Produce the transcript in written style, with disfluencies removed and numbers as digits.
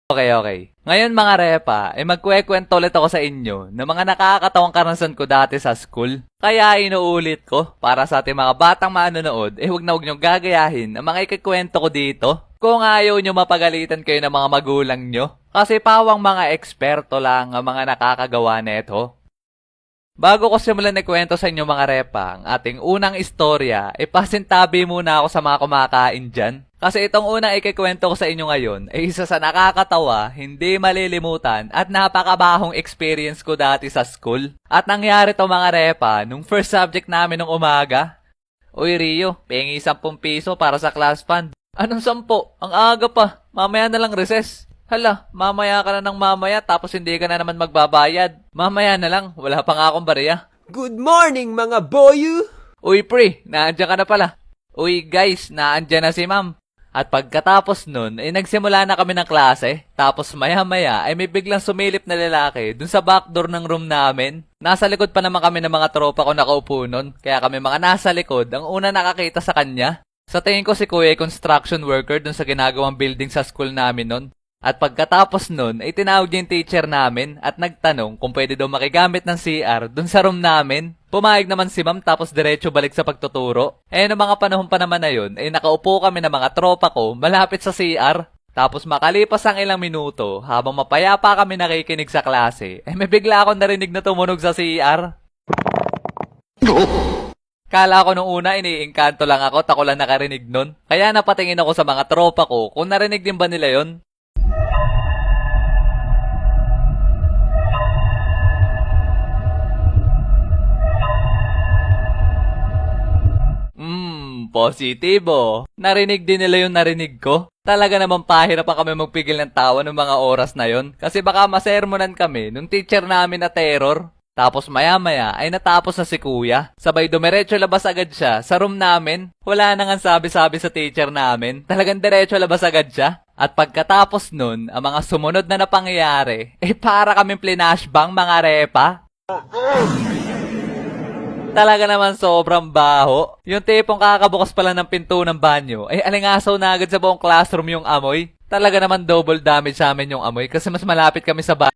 Okay. Ngayon mga repa, magkwekwento ulit ako sa inyo ng mga nakakatawang karanasan ko dati sa school. Kaya inuulit ko, para sa ating mga batang manonood, huwag na huwag niyong gagayahin ang mga ikikwento ko dito. Kung ayaw niyo mapagalitan kayo ng mga magulang niyo, kasi pawang mga eksperto lang ang mga nakakagawa neto. Bago ko simulan ikwento sa inyo mga repa, ang ating unang istorya, pasintabi muna ako sa mga kumakain dyan. Kasi itong unang ikikwento ko sa inyo ngayon ay isa sa nakakatawa, hindi malilimutan at napakabahong experience ko dati sa school. At nangyari to mga repa nung first subject namin nung umaga. Uy Rio, pengi 10 piso para sa class fund. Anong 10? Ang aga pa, mamaya na lang recess. Hala, mamaya ka na ng mamaya tapos hindi ka na naman magbabayad. Mamaya na lang, wala pa nga akong barya. Good morning mga boyu! Uy pre, naandyan ka na pala. Uy guys, naandyan na si ma'am. At pagkatapos nun, nagsimula na kami ng klase. Tapos maya-maya may biglang sumilip na lalaki dun sa backdoor ng room namin. Nasa likod pa naman kami ng mga tropa ko nakaupo nun. Kaya kami mga nasa likod ang una nakakita sa kanya. Sa tingin ko si Kuya construction worker dun sa ginagawang building sa school namin nun. At pagkatapos nun, tinawag niya yung teacher namin at nagtanong kung pwede daw makigamit ng CR dun sa room namin. Pumayag naman si ma'am tapos diretso balik sa pagtuturo. Noong mga panahon pa naman na yun, nakaupo kami ng mga tropa ko malapit sa CR. Tapos makalipas ang ilang minuto, habang mapayapa kami nakikinig sa klase, may bigla akong narinig na tumunog sa CR. Kala ko nung una iniingkanto lang ako, ako lang nakarinig nun. Kaya napatingin ako sa mga tropa ko kung narinig din ba nila yon. Positibo. Narinig din nila yung narinig ko. Talaga naman pahirap pa kami magpigil ng tawa ng mga oras na yon. Kasi baka masermonan kami nung teacher namin na terror. Tapos maya-maya ay natapos na si kuya. Sabay dumiretso labas agad siya sa room namin. Wala nang sabi-sabi sa teacher namin. Talagang diretso labas agad siya. At pagkatapos nun, ang mga sumunod na napangyayari, para kaming plinashbang mga repa. Talaga naman sobrang baho. Yung tipong kakabukas pala ng pinto ng banyo, alingasaw na agad sa buong classroom yung amoy. Talaga naman double damage sa amin yung amoy kasi mas malapit kami sa banyo.